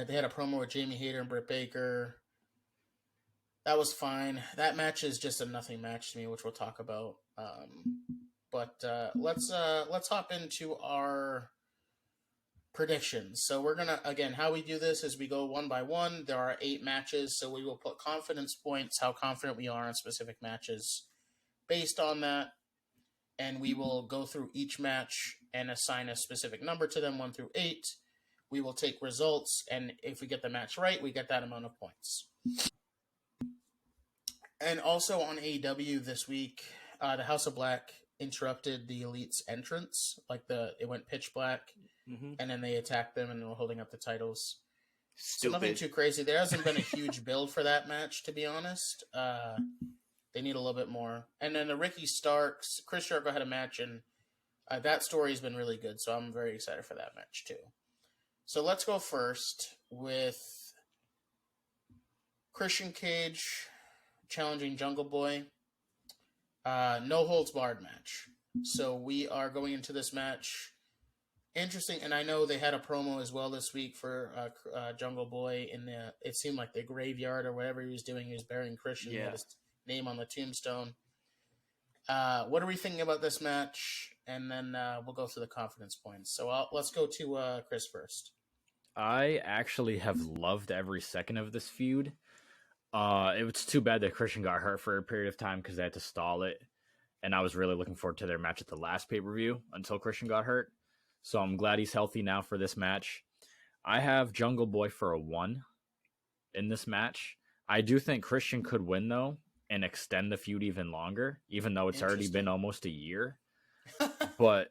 They had a promo with Jamie Hayter and Britt Baker. That was fine. That match is just a nothing match to me, which we'll talk about. But let's hop into our predictions. So we're gonna, again, how we do this is we go one by one. There are 8 matches, so we will put confidence points, how confident we are on specific matches based on that, and we will go through each match and assign a specific number to them, 1 through 8. We will take results, and if we get the match right, we get that amount of points. And also on AEW this week, the House of Black interrupted the Elite's entrance. It went pitch black, and then they attacked them and they were holding up the titles. Stupid. So nothing too crazy. There hasn't been a huge build for that match, to be honest. They need a little bit more. And then the Ricky Starks, Chris Jericho had a match, and that story has been really good, so I'm very excited for that match too. So let's go first with Christian Cage challenging Jungle Boy. No holds barred match. So we are going into this match. Interesting, and I know they had a promo as well this week for Jungle Boy it seemed like the graveyard or whatever he was doing. He was burying Christian. He had his name on the tombstone. What are we thinking about this match? And then we'll go through the confidence points. So let's go to Chris first. I actually have loved every second of this feud. It was too bad that Christian got hurt for a period of time because they had to stall it. And I was really looking forward to their match at the last pay-per-view until Christian got hurt. So I'm glad he's healthy now for this match. I have Jungle Boy for a 1 in this match. I do think Christian could win, though, and extend the feud even longer, even though it's already been almost a year. But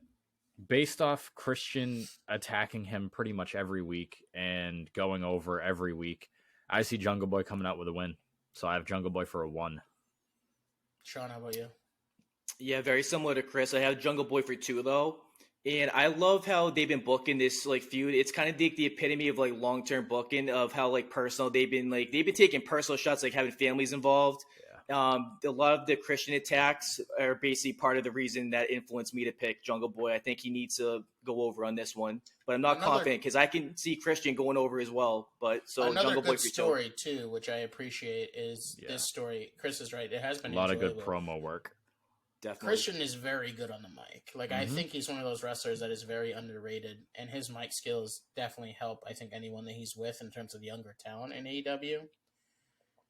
based off Christian attacking him pretty much every week and going over every week, I see Jungle Boy coming out with a win. So I have Jungle Boy for a 1. Sean, how about you? Yeah, very similar to Chris. I have Jungle Boy for 2, though. And I love how they've been booking this feud. It's kind of the epitome of long-term booking of how personal they've been taking personal shots, having families involved. Yeah. A lot of the Christian attacks are basically part of the reason that influenced me to pick Jungle Boy. I think he needs to go over on this one, but I'm not confident because I can see Christian going over as well. But so another Jungle Boy good for story too, which I appreciate, is this story. Chris is right; it has been a lot enjoyable. of good promo work. Definitely. Christian is very good on the mic. I think he's one of those wrestlers that is very underrated, and his mic skills definitely help, I think, anyone that he's with in terms of younger talent in AEW.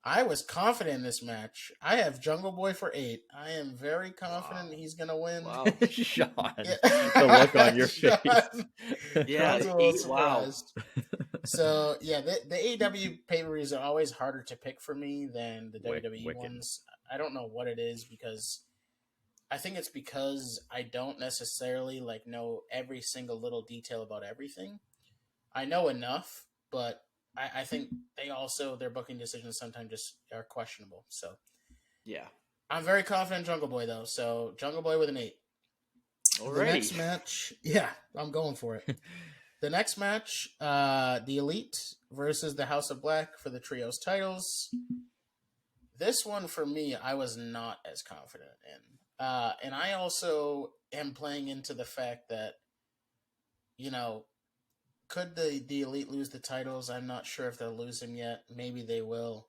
I was confident in this match. I have Jungle Boy for 8. I am very confident he's going to win. Wow. Sean, the look on your face. Yeah, 8, wow. So, yeah, the AEW pay-per-views are always harder to pick for me than the WWE ones. I don't know what it is I think it's because I don't necessarily know every single little detail about everything. I know enough, but I think their booking decisions sometimes just are questionable. So yeah, I'm very confident in Jungle Boy though. So Jungle Boy with an 8. Alrighty. The next match, I'm going for it. The next match, the Elite versus the House of Black for the Trios titles. This one for me, I was not as confident in. And I also am playing into the fact that, could the Elite lose the titles? I'm not sure if they'll lose them yet. Maybe they will.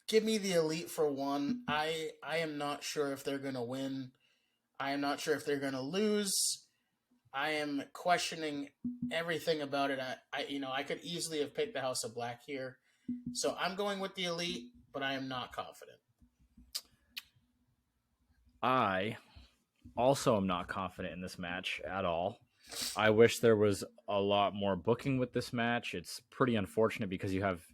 Give me the Elite for 1. I am not sure if they're going to win. I am not sure if they're going to lose. I am questioning everything about it. I could easily have picked the House of Black here. So I'm going with the Elite, but I am not confident. I also am not confident in this match at all. I wish there was a lot more booking with this match. It's pretty unfortunate because you have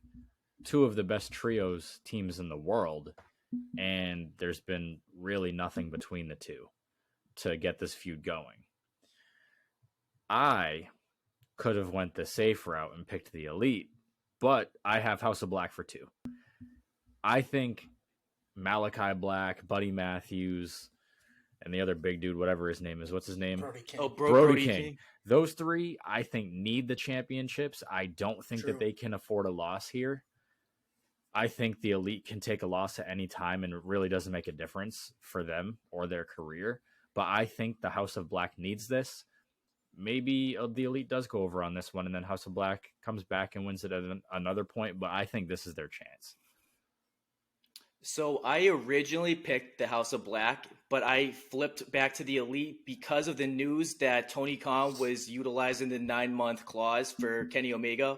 2 of the best trios teams in the world, and there's been really nothing between the 2 to get this feud going. I could have went the safe route and picked the Elite, but I have House of Black for 2. I think Malachi Black, Buddy Matthews, and the other big dude, whatever his name is. What's his name? Brody King. Oh, Brody King. Those 3, I think, need the championships. I don't think True. that they can afford a loss here. I think the Elite can take a loss at any time, and it really doesn't make a difference for them or their career. But I think the House of Black needs this. maybe the Elite does go over on this one, and then House of Black comes back and wins it at another point. But I think this is their chance. So I originally picked the House of Black, but I flipped back to the Elite because of the news that Tony Khan was utilizing the 9-month clause for Kenny Omega.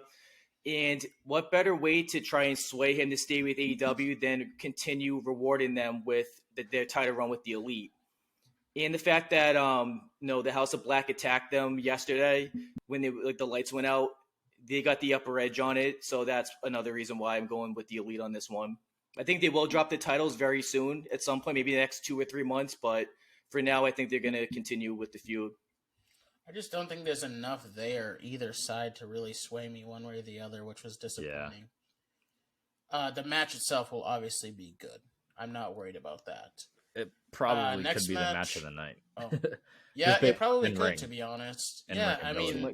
And what better way to try and sway him to stay with AEW than continue rewarding them with their title run with the Elite? And the fact that the House of Black attacked them yesterday when the lights went out, they got the upper edge on it. So that's another reason why I'm going with the Elite on this one. I think they will drop the titles very soon at some point, maybe the next 2 or 3 months. But for now, I think they're going to continue with the feud. I just don't think there's enough there either side to really sway me one way or the other, which was disappointing. Yeah. The match itself will obviously be good. I'm not worried about that. It probably could be the match of the night. Oh. Yeah, it probably could, to be honest. And yeah, I mean,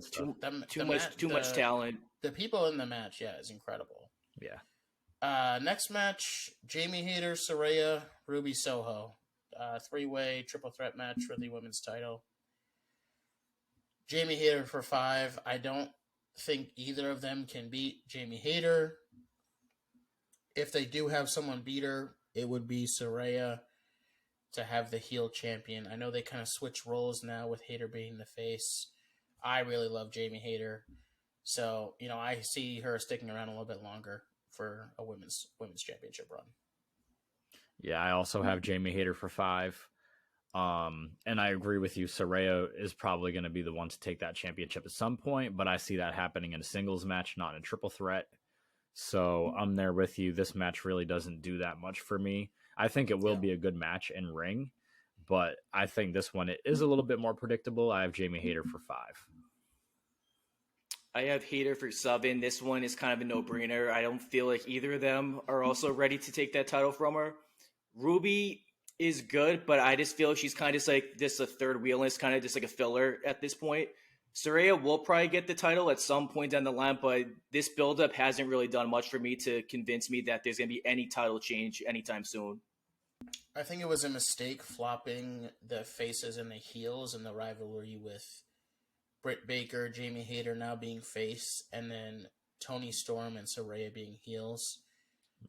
too much talent. The people in the match, is incredible. Yeah. Next match, Jamie Hayter, Saraya, Ruby Soho. 3-way triple threat match for the women's title. Jamie Hayter for 5. I don't think either of them can beat Jamie Hayter. If they do have someone beat her, it would be Saraya to have the heel champion. I know they kind of switch roles now with Hayter being the face. I really love Jamie Hayter. So, I see her sticking around a little bit longer for a women's championship run. Yeah, I also have Jamie Hayter for 5. And I agree with you. Saraya is probably going to be the one to take that championship at some point, but I see that happening in a singles match, not in a triple threat. So I'm there with you. This match really doesn't do that much for me. I think it will be a good match in ring, but I think this one it is a little bit more predictable. I have Jamie Hayter for 5. I have Hayter for 7. This one is kind of a no-brainer. I don't feel like either of them are also ready to take that title from her. Ruby is good, but I just feel like she's kind of just a third wheel, and it's kind of just like a filler at this point. Saraya will probably get the title at some point down the line, but this buildup hasn't really done much for me to convince me that there's going to be any title change anytime soon. I think it was a mistake flopping the faces and the heels in the rivalry with Britt Baker, Jamie Hayter now being face, and then Toni Storm and Saraya being heels.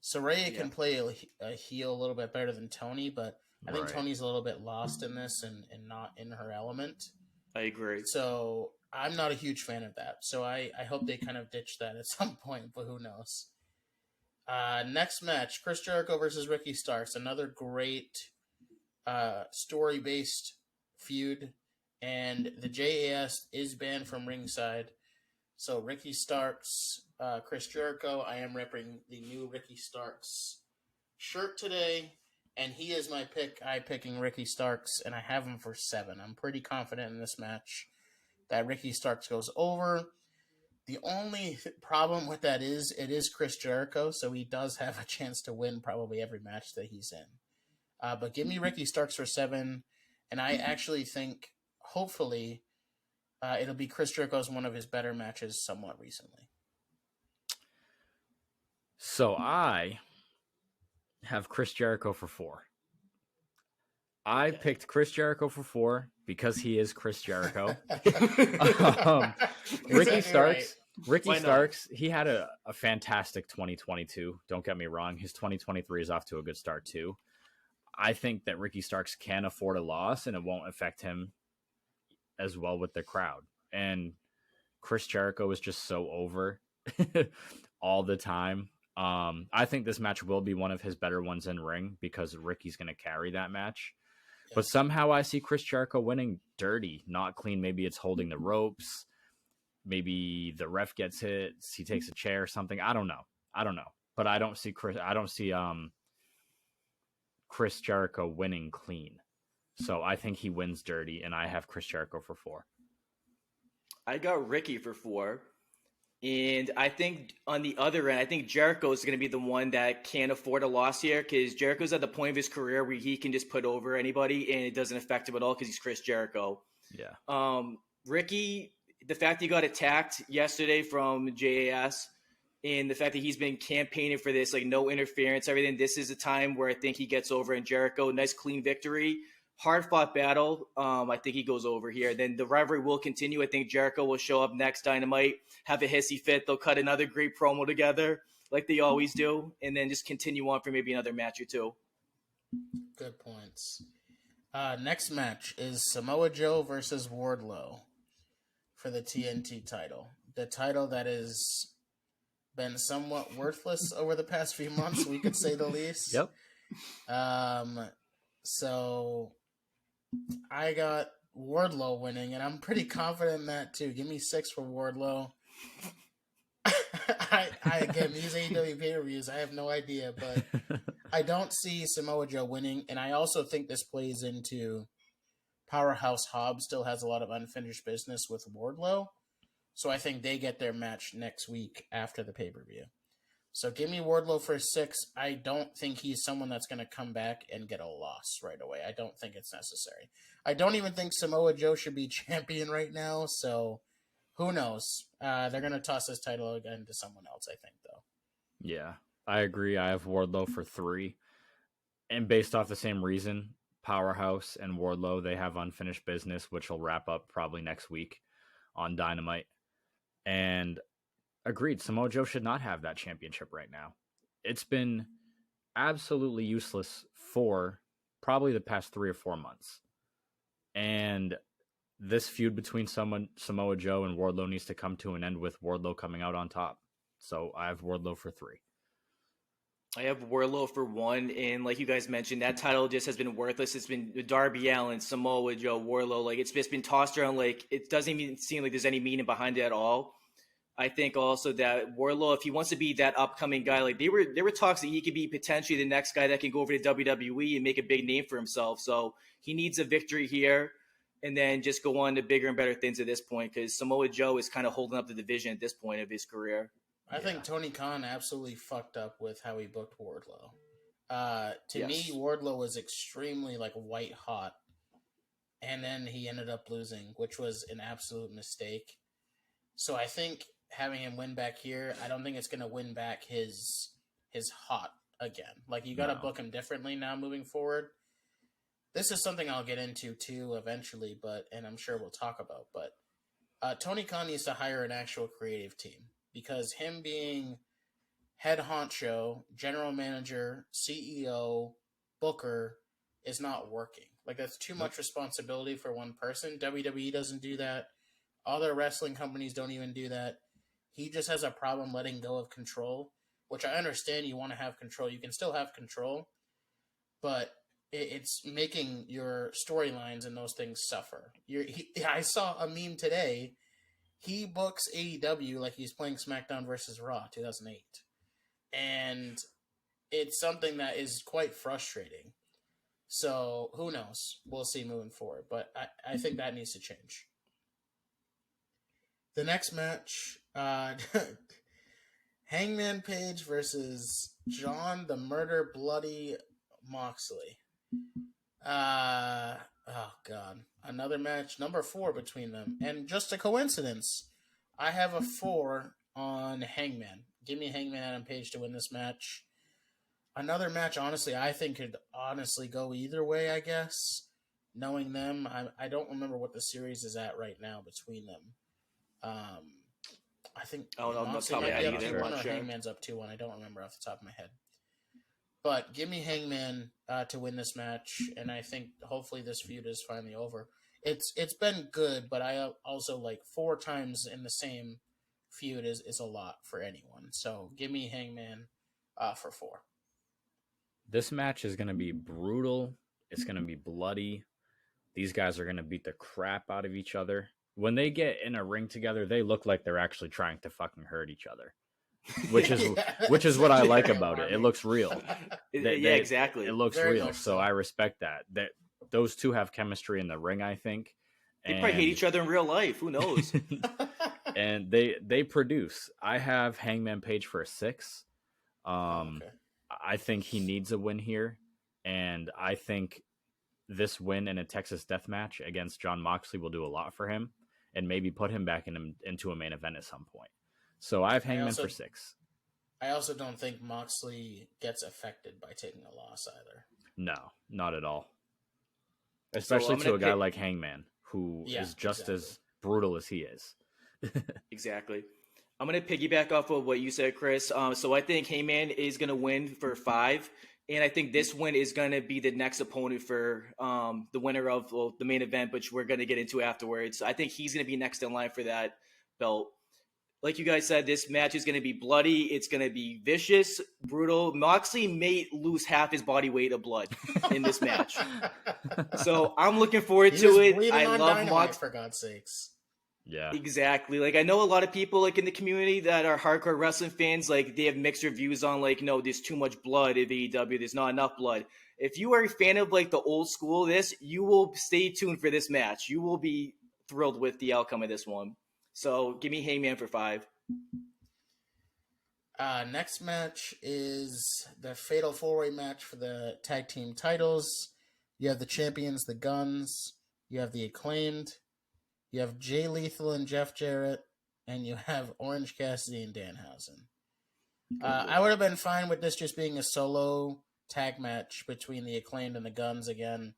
Saraya can play a heel a little bit better than Toni, but I think Tony's a little bit lost in this and not in her element. I agree. So I'm not a huge fan of that. So I hope they kind of ditch that at some point, but who knows. Next match, Chris Jericho versus Ricky Starks. Another great story-based feud. And the JAS is banned from ringside. So Ricky Starks, Chris Jericho. I am repping the new Ricky Starks shirt today. And he is my pick. I'm picking Ricky Starks, and I have him for 7. I'm pretty confident in this match that Ricky Starks goes over. The only problem with that is it is Chris Jericho, so he does have a chance to win probably every match that he's in. But give me Ricky Starks for 7, and I actually think, hopefully, it'll be Chris Jericho's one of his better matches somewhat recently. So I have Chris Jericho for 4. I picked Chris Jericho for 4 because he is Chris Jericho. Ricky Starks, he had a fantastic 2022. Don't get me wrong. His 2023 is off to a good start too. I think that Ricky Starks can afford a loss and it won't affect him as well with the crowd. And Chris Jericho is just so over all the time. I think this match will be one of his better ones in ring because Ricky's going to carry that match. Yeah. But somehow I see Chris Jericho winning dirty, not clean. Maybe it's holding the ropes. Maybe the ref gets hit. He takes a chair or something. I don't know. But I don't see Chris Jericho winning clean. So I think he wins dirty, and I have Chris Jericho for 4. I got Ricky for 4. And I think on the other end, I think Jericho is going to be the one that can't afford a loss here because Jericho's at the point of his career where he can just put over anybody and it doesn't affect him at all because he's Chris Jericho. Yeah. Ricky, the fact he got attacked yesterday from JAS and the fact that he's been campaigning for this, like no interference, everything, this is a time where I think he gets over in Jericho. Nice clean victory. hard fought battle. I think he goes over here. Then the rivalry will continue. I think Jericho will show up next Dynamite, have a hissy fit. They'll cut another great promo together like they always do, and then just continue on for maybe another match or two. Good points. Next match is Samoa Joe versus Wardlow for the TNT title. The title that has been somewhat worthless over the past few months, we could say the least. Yep. So I got Wardlow winning, and I'm pretty confident in that too. Give me 6 for Wardlow. Again, these AEW pay-per-views, I have no idea, but I don't see Samoa Joe winning, and I also think this plays into Powerhouse Hobbs still has a lot of unfinished business with Wardlow, so I think they get their match next week after the pay-per-view. So give me Wardlow for 6. I don't think he's someone that's going to come back and get a loss right away. I don't think it's necessary. I don't even think Samoa Joe should be champion right now, so who knows? They're going to toss this title again to someone else, I think, though. Yeah, I agree. I have Wardlow for 3. And based off the same reason, Powerhouse and Wardlow, they have unfinished business, which will wrap up probably next week on Dynamite. And agreed, Samoa Joe should not have that championship right now. It's been absolutely useless for probably the past 3 or 4 months. And this feud between Samoa Joe and Wardlow needs to come to an end with Wardlow coming out on top. So I have Wardlow for 3. I have Wardlow for 1, and like you guys mentioned, that title just has been worthless. It's been Darby Allin, Samoa Joe, Wardlow. Like, it's just been tossed around. Like, it doesn't even seem like there's any meaning behind it at all. I think also that Wardlow, if he wants to be that upcoming guy, like there were talks that he could be potentially the next guy that can go over to WWE and make a big name for himself. So he needs a victory here, and then just go on to bigger and better things at this point, because Samoa Joe is kind of holding up the division at this point of his career. I think Tony Khan absolutely fucked up with how he booked Wardlow. To me, Wardlow was extremely like white hot, and then he ended up losing, which was an absolute mistake. So I think having him win back here, I don't think it's going to win back his hot again. Like, you got to book him differently now moving forward. This is something I'll get into too eventually, and I'm sure we'll talk about. But Tony Khan needs to hire an actual creative team, because him being head honcho, general manager, CEO, booker is not working. Like, that's too much responsibility for one person. WWE doesn't do that. Other wrestling companies don't even do that. He just has a problem letting go of control, which I understand. You want to have control. You can still have control, but it's making your storylines and those things suffer. I saw a meme today. He books AEW like he's playing SmackDown versus Raw 2008. And it's something that is quite frustrating. So, who knows? We'll see moving forward. But I think that needs to change. The next match, Hangman Page versus John the Murder Bloody Moxley. Oh, God. Another match, number 4 between them. And just a coincidence, I have a 4 on Hangman. Give me Hangman Adam Page to win this match. Another match, honestly, I think could honestly go either way, I guess. Knowing them, I don't remember what the series is at right now between them. I think Moxley might be up 2-1 or Hangman's up 2-1. I don't remember off the top of my head. But give me Hangman to win this match, and I think hopefully this feud is finally over. It's been good, but I also like 4 times in the same feud is a lot for anyone. So give me Hangman for 4. This match is going to be brutal. It's going to be bloody. These guys are going to beat the crap out of each other. When they get in a ring together, they look like they're actually trying to fucking hurt each other. Which is what I like about it. It looks real. Exactly. It looks very real. So I respect that. That those two have chemistry in the ring, I think. They probably hate each other in real life. Who knows? And they produce. I have Hangman Page for a 6. Okay. I think he needs a win here, and I think this win in a Texas death match against John Moxley will do a lot for him, and maybe put him back into a main event at some point. So I have Hangman for 6. I also don't think Moxley gets affected by taking a loss either. No, not at all. So especially I'm to gonna a guy pick like Hangman, who Yeah, is just exactly. as brutal as he is. exactly. I'm gonna piggyback off of what you said, Chris. So I think Heyman is gonna win for 5, and I think this win is gonna be the next opponent for the winner of the main event, which we're gonna get into afterwards. I think he's gonna be next in line for that belt. Like you guys said, this match is gonna be bloody. It's gonna be vicious, brutal. Moxley may lose half his body weight of blood in this match, so I'm looking forward He was to it. bleeding I on love Dynamite, Mox. for God's sakes. Yeah. Exactly. Like I know a lot of people like in the community that are hardcore wrestling fans, like they have mixed reviews on like, no, there's too much blood in AEW, there's not enough blood. If you are a fan of like the old school this, you will stay tuned for this match. You will be thrilled with the outcome of this one. So give me Heyman for 5. Next match is the Fatal 4-Way match for the tag team titles. You have the champions, the Guns. You have the Acclaimed. You have Jay Lethal and Jeff Jarrett. And you have Orange Cassidy and Danhausen. I would have been fine with this just being a solo tag match between the Acclaimed and the Guns again.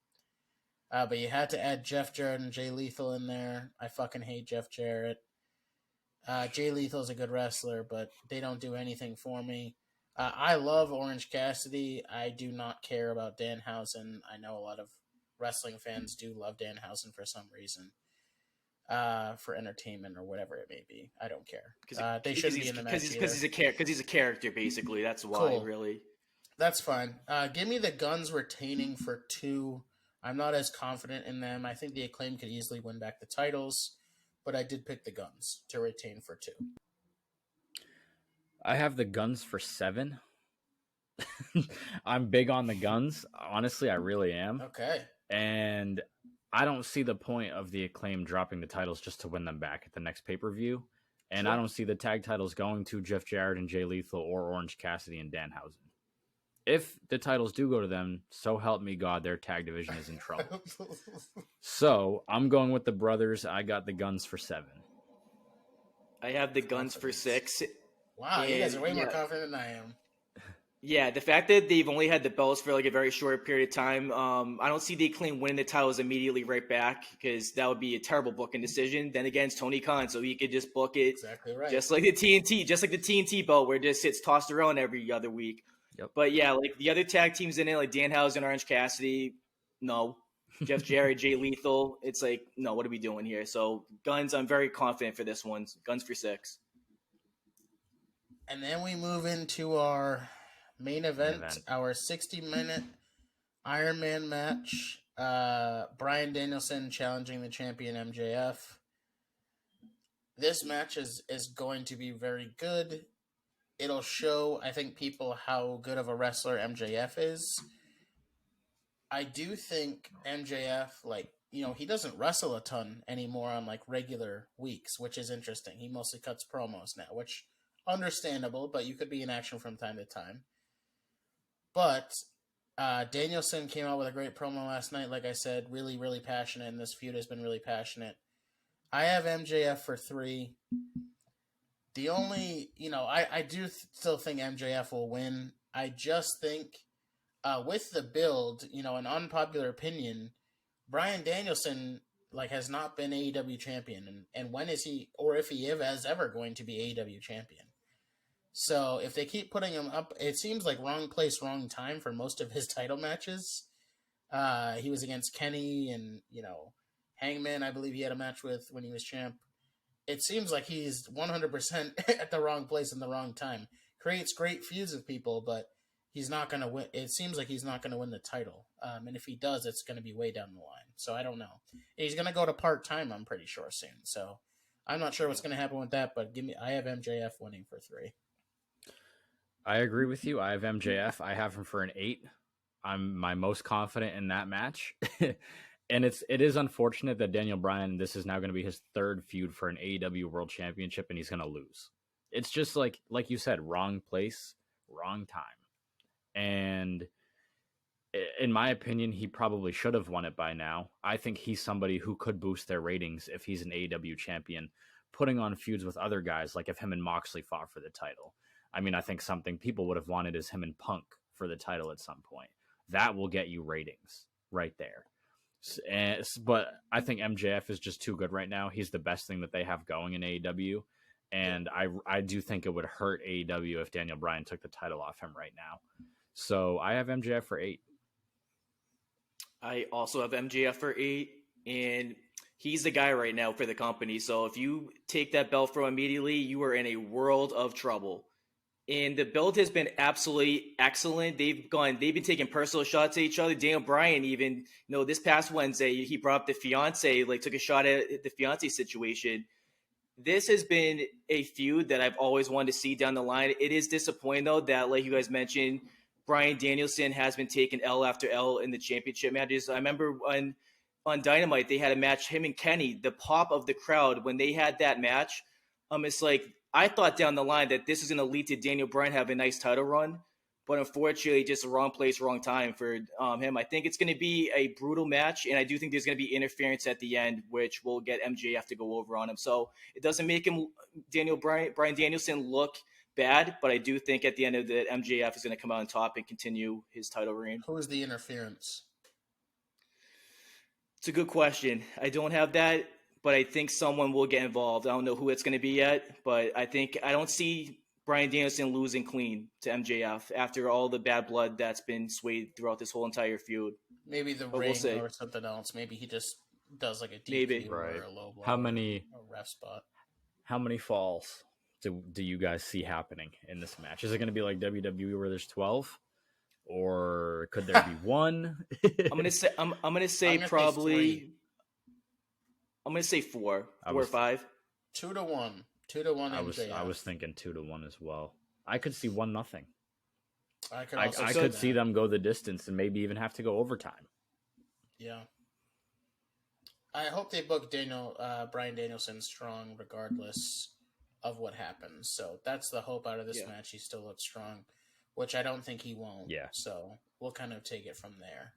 But you had to add Jeff Jarrett and Jay Lethal in there. I fucking hate Jeff Jarrett. Jay Lethal's a good wrestler, but they don't do anything for me. I love Orange Cassidy. I do not care about Danhausen. I know a lot of wrestling fans do love Danhausen for some reason. For entertainment or whatever it may be. I don't care. They shouldn't be in the match because he's a character basically. That's why Cool. really. That's fine. Give me the Guns retaining for 2. I'm not as confident in them. I think the Acclaim could easily win back the titles, but I did pick the Guns to retain for 2. I have the Guns for 7. I'm big on the Guns. Honestly, I really am. Okay. And I don't see the point of the Acclaim dropping the titles just to win them back at the next pay-per-view. And Sure. I don't see the tag titles going to Jeff Jarrett and Jay Lethal or Orange Cassidy and Danhausen. If the titles do go to them, so help me God, their tag division is in trouble. So I'm going with the brothers. I got the Guns for 7. I have the Guns for 6. Wow, you guys are way And, more yeah. confident than I am. Yeah, the fact that they've only had the belts for like a very short period of time, I don't see the Acclaim winning the titles immediately right back because that would be a terrible booking decision. Then again, it's Tony Khan, so he could just book it Exactly right. just like the TNT belt where it just gets tossed around every other week. Yep. But yeah, like the other tag teams in it, like Danhausen, Orange Cassidy, no. Jeff Jarrett, Jay Lethal, it's like, no, what are we doing here? So Guns, I'm very confident for this one. Guns for 6. And then we move into our main event. Our 60-minute Iron Man match. Bryan Danielson challenging the champion MJF. This match is going to be very good. It'll show, I think, people how good of a wrestler MJF is. I do think MJF, he doesn't wrestle a ton anymore on, regular weeks, which is interesting. He mostly cuts promos now, which, understandable, but you could be in action from time to time. But Danielson came out with a great promo last night, like I said, really, really passionate, and this feud has been really passionate. I have MJF for 3. The only, I do still think MJF will win. I just think with the build, an unpopular opinion, Bryan Danielson has not been AEW champion, and when is he, or if he is ever going to be AEW champion? So if they keep putting him up, it seems like wrong place, wrong time for most of his title matches. He was against Kenny and Hangman. I believe he had a match with when he was champ. It seems like he's 100% at the wrong place in the wrong time. Creates great feuds with people, but he's not going to win. It seems like he's not going to win the title. And if he does, it's going to be way down the line. So I don't know. He's going to go to part-time, I'm pretty sure, soon. So I'm not sure what's going to happen with that, but I have MJF winning for 3. I agree with you. I have MJF. I have him for an 8. I'm my most confident in that match. And it is unfortunate that Daniel Bryan, this is now going to be his 3rd feud for an AEW World Championship, and he's going to lose. It's just like you said, wrong place, wrong time. And in my opinion, he probably should have won it by now. I think he's somebody who could boost their ratings if he's an AEW champion, putting on feuds with other guys, like if him and Moxley fought for the title. I mean, I think something people would have wanted is him and Punk for the title at some point. That will get you ratings right there. But I think MJF is just too good right now. He's the best thing that they have going in AEW. And I do think it would hurt AEW if Daniel Bryan took the title off him right now. So I have MJF for 8. I also have MJF for 8, and he's the guy right now for the company. So if you take that belt from immediately, you are in a world of trouble. And the build has been absolutely excellent. They've been taking personal shots at each other. Daniel Bryan, even, this past Wednesday, he brought up the fiance, took a shot at the fiance situation. This has been a feud that I've always wanted to see down the line. It is disappointing, though, that, like you guys mentioned, Bryan Danielson has been taking L after L in the championship matches. I remember on Dynamite, they had a match, him and Kenny, the pop of the crowd when they had that match. It's like, I thought down the line that this is going to lead to Daniel Bryan having a nice title run, but unfortunately, just the wrong place, wrong time for him. I think it's going to be a brutal match, and I do think there's going to be interference at the end, which will get MJF to go over on him. So it doesn't make him Bryan Danielson look bad, but I do think at the end of the MJF is going to come out on top and continue his title reign. Who is the interference? It's a good question. I don't have that, but I think someone will get involved. I don't know who it's going to be yet, but I don't see Bryan Danielson losing clean to MJF after all the bad blood that's been swayed throughout this whole entire feud. Maybe the ring or something else. Maybe he just does like a DQ or a low blow. A ref spot. How many falls do you guys see happening in this match? Is it going to be like WWE where there's 12? Or could there be one? I'm gonna say probably. I'm gonna say 4 or 5. 2-1. 2-1. I was thinking 2-1 as well. I could see 1-0. I could see them go the distance and maybe even have to go overtime. Yeah. I hope they book Bryan Danielson strong regardless of what happens. So that's the hope out of this match. He still looks strong, which I don't think he won't. Yeah. So we'll kind of take it from there.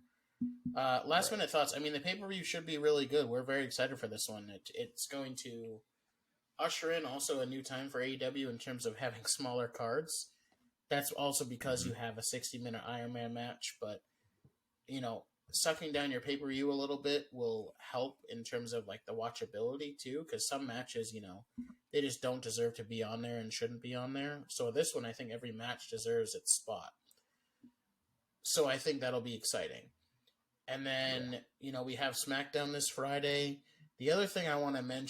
Last minute thoughts. I mean, the pay-per-view should be really good. We're very excited for this one. It's going to usher in also a new time for AEW in terms of having smaller cards. That's also because you have a 60-minute Iron Man match, but, sucking down your pay-per-view a little bit will help in terms of, the watchability, too, because some matches, they just don't deserve to be on there and shouldn't be on there. So this one, I think every match deserves its spot. So I think that'll be exciting. And then, we have SmackDown this Friday. The other thing I want to mention